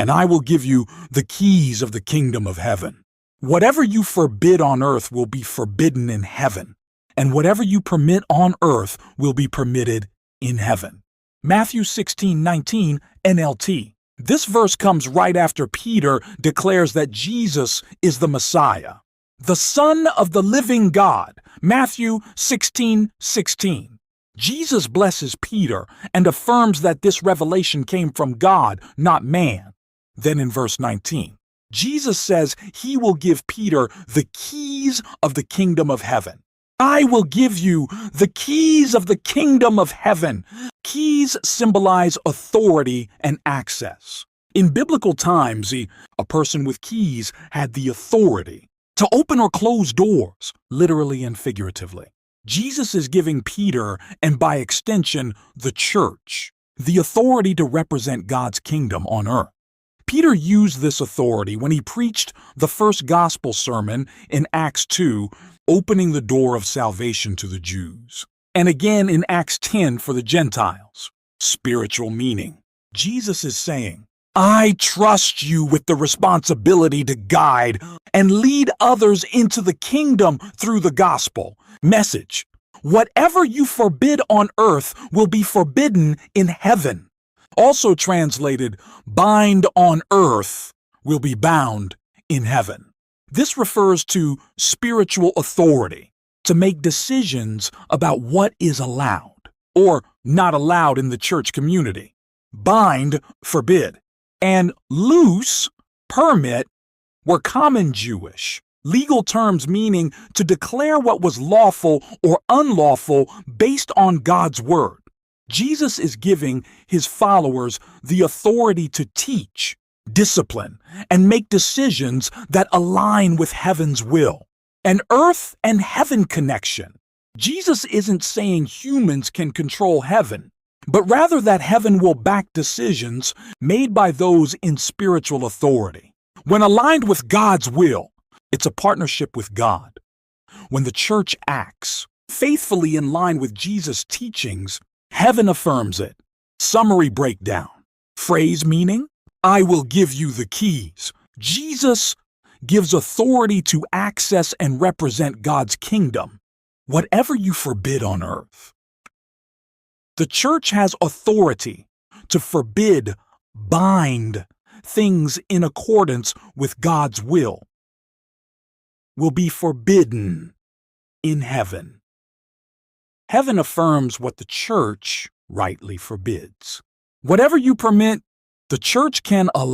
and I will give you the keys of the kingdom of heaven. Whatever you forbid on earth will be forbidden in heaven, and whatever you permit on earth will be permitted in heaven. Matthew 16:19 NLT. This verse comes right after Peter declares that Jesus is the Messiah, the Son of the living God. Matthew 16:16. Jesus blesses Peter and affirms that this revelation came from God, not man. Then in verse 19, Jesus says he will give Peter the keys of the kingdom of heaven. I will give you the keys of the kingdom of heaven. Keys symbolize authority and access. In biblical times, a person with keys had the authority to open or close doors, literally and figuratively. Jesus is giving Peter, and by extension, the church, the authority to represent God's kingdom on earth. Peter used this authority when he preached the first gospel sermon in Acts 2, opening the door of salvation to the Jews. And again in Acts 10 for the Gentiles. Spiritual meaning. Jesus is saying, I trust you with the responsibility to guide and lead others into the kingdom through the gospel. Message. Whatever you forbid on earth will be forbidden in heaven. Also translated, bind on earth will be bound in heaven. This refers to spiritual authority, to make decisions about what is allowed or not allowed in the church community. Bind, forbid, and loose, permit, were common Jewish legal terms meaning to declare what was lawful or unlawful based on God's word. Jesus is giving his followers the authority to teach, discipline, and make decisions that align with heaven's will. An earth and heaven connection. Jesus isn't saying humans can control heaven, but rather that heaven will back decisions made by those in spiritual authority. When aligned with God's will, it's a partnership with God. When the church acts faithfully in line with Jesus' teachings, heaven affirms it. Summary breakdown. Phrase meaning, I will give you the keys. Jesus gives authority to access and represent God's kingdom. Whatever you forbid on earth. The church has authority to forbid, bind things in accordance with God's will be forbidden in heaven. Heaven affirms what the church rightly forbids. Whatever you permit, the church can allow.